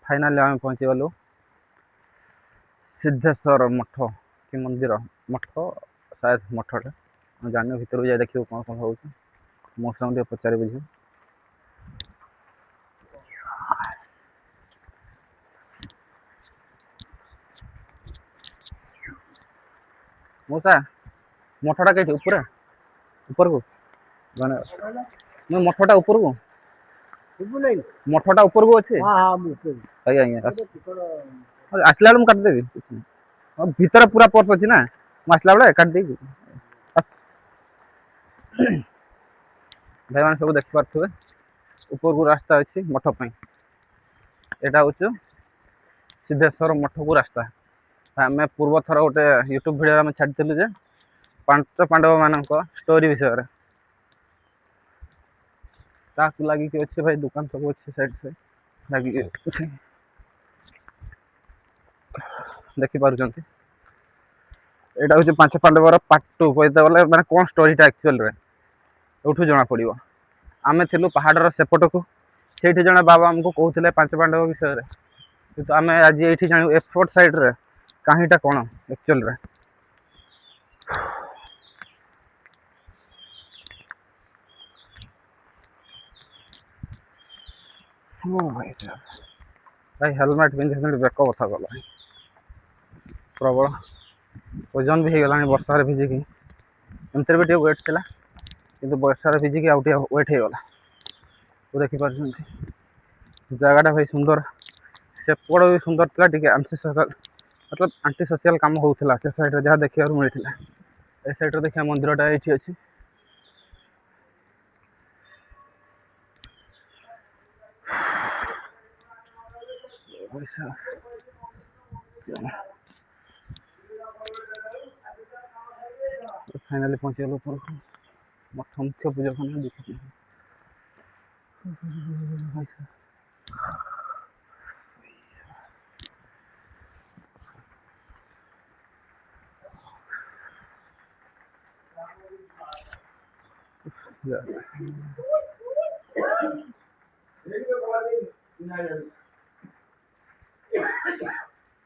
Finally आम पहुँची गलु सिद्धेश्वर मठ कि मंदिर मठ शायद मठटे जान भर जाए देखिए कौन कौन हो मौसम पचारि बुझे मौसा मठटा कहीं ऊपर ऊपर को मैं मठटा ऊपर को मठटा ऊपर को अच्छे आज्ञा आज्ञा आसला बेलू काटिदेवी भितर पूरा पर्स अच्छी ना आसला बेले काटिदे भाई मैंने सब देखिपे ऊपर को रास्ता अच्छी मठ पर यहाँ हूँ सिद्धेश्वर मठ को रास्ता आम पूर्व थर गोटे यूट्यूब भिडियो छाड़िलु जे पांच पांडव मान स्टोरी विषय लगे अच्छे भाई दुकान सब अच्छे साइड से लगे देखिपुं यहाँ हूँ पांच पांडवर पार्ट टू कहते गले मैंने कौन स्टोरीटा एक्चुअल यूठू जना पड़ो आम थिलु पहाड़र सेपट को से जड़े बाबा आमको कहते पांच पांडव विषय किंतु आम आज ये जानू एफोर्ट साइड्रे कहीटा कौन एक्चुअल भाई साहब भाई हेलमेट पिंधे बेक बथा गला प्रबल ओजन भी होगला वर्षा भिजिकी एमती भी वेट था कि वर्षा भिजिकी आउट वेट होगला तो देखिपुं जगटा भाई सुंदर सेपट भी सुंदर था आंटी सोशल मतलब आंटी सोशल कम होता से सैड्रे जहाँ देखा मिलता ए सैड्रे देखा मंदिरटा ये अच्छी फाइनाली पहुंची गलु ऊपर मठ मुख्य पूजा खाना देखिए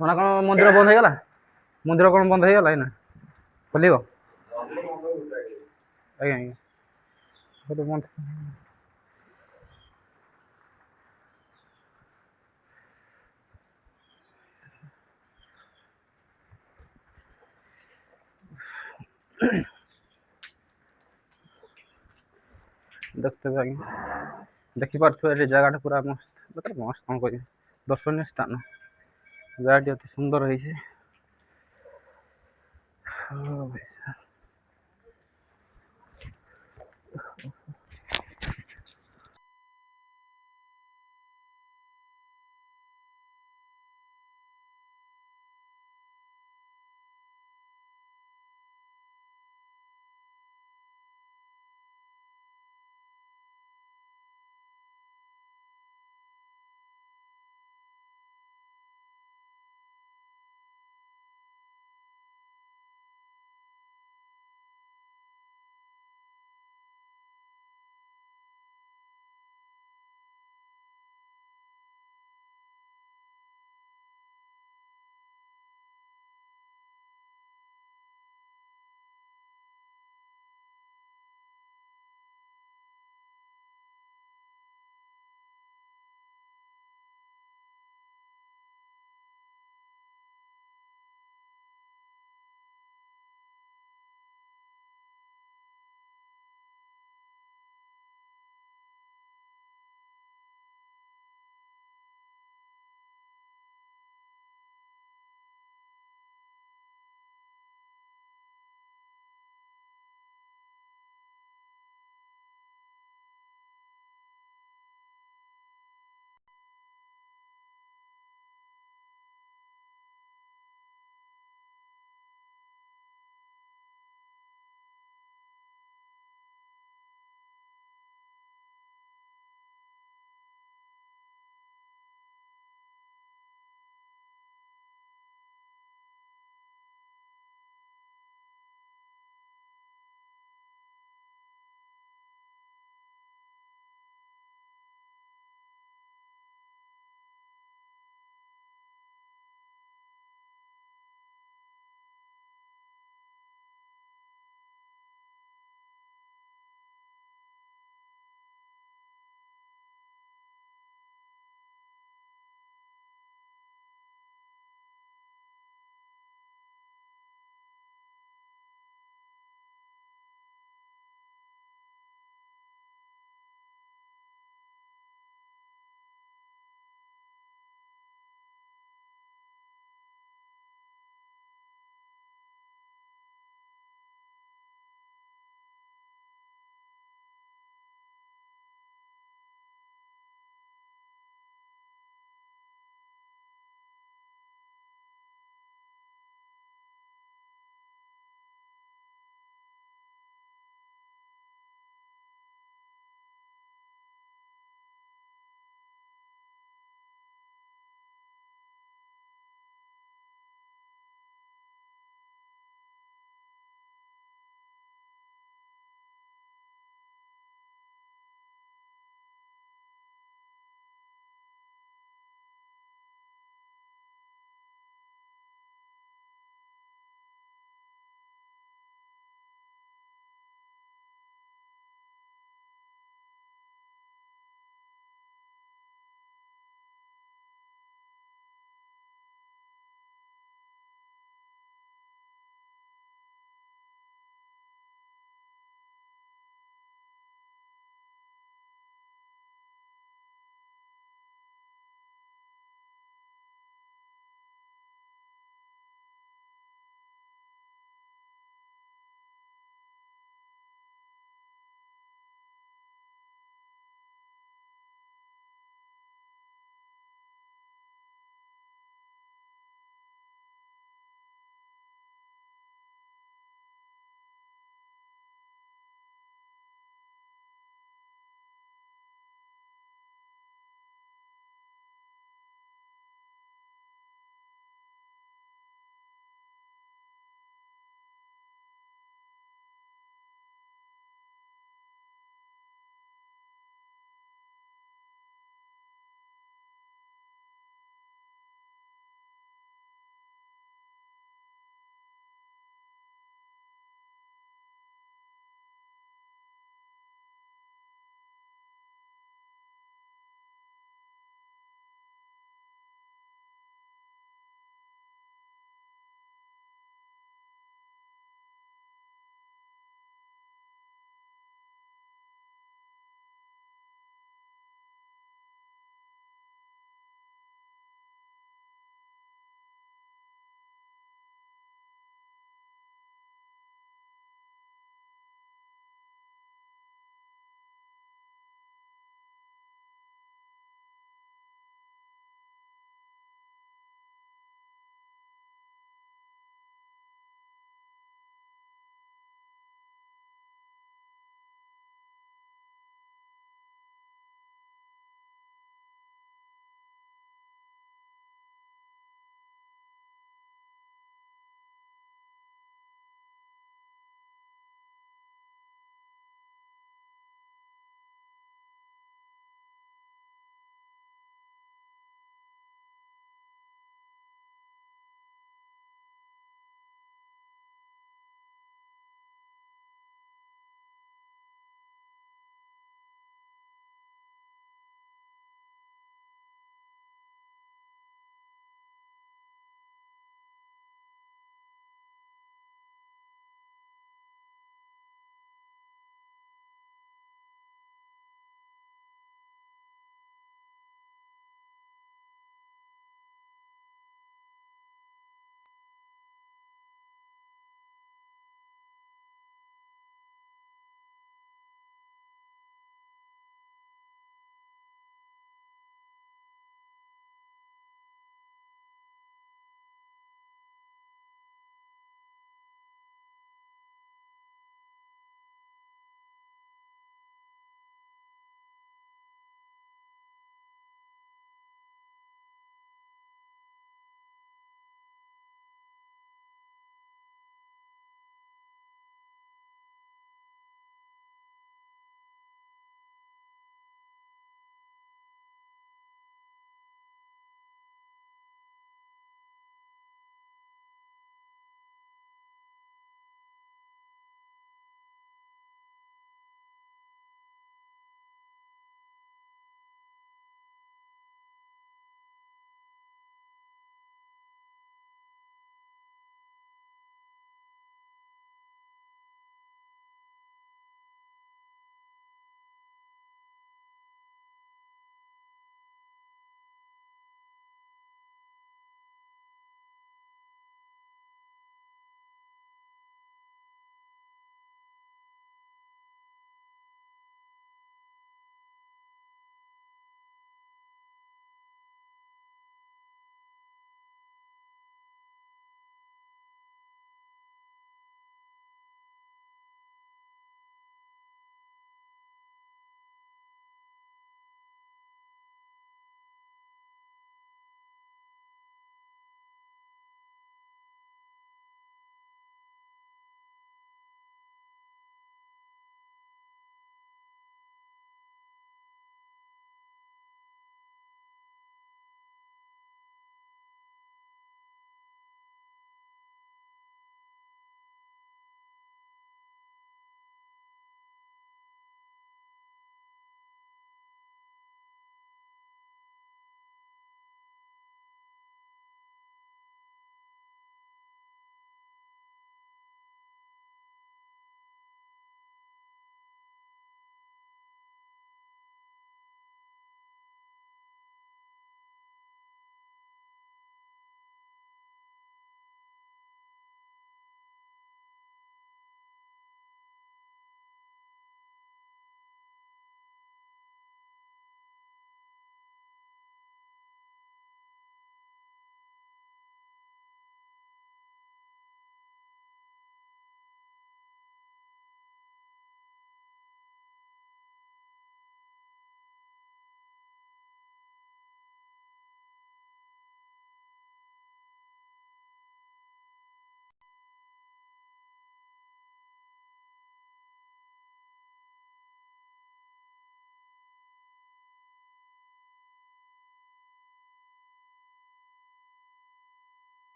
कौन मंदिर बंद हो गला मंदिर कौन बंद हो गला ना खोल आज्ञा आज्ञा बंद देखते आज्ञा देखिपे जगह पूरा मस्त मतलब मस्त कौन कह दर्शनीय स्थान जगह अति सुंदर है।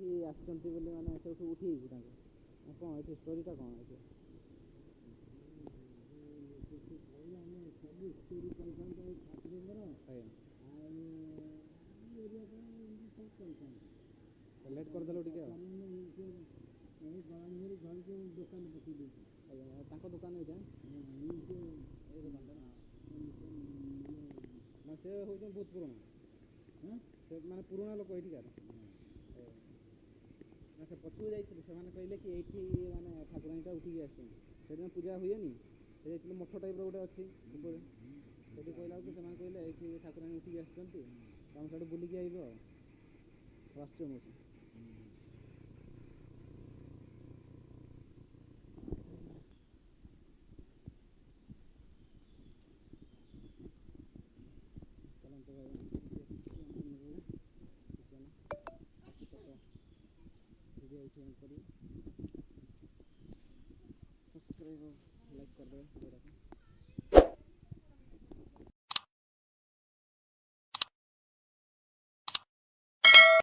आसुँच बोली मैंने से उठी कौन ये स्टोरीटा कौन ये लेट करदेल टे दुकान ये दुकान से हूँ बहुत पुराना से माने पुराना लोक ये ना से पछू जाइए से कहले कि ये माने ठाकुराणीटा उठिकी आसुँ पूजा हुए नी से मठ टाइप रोटे अच्छी से कहला कि कहले ये ठाकुराणी उठिकी आम सब बुलिकी आइब आसो मौसी चलते भाई वीडियो करिए सब्सक्राइब लाइक कर दे।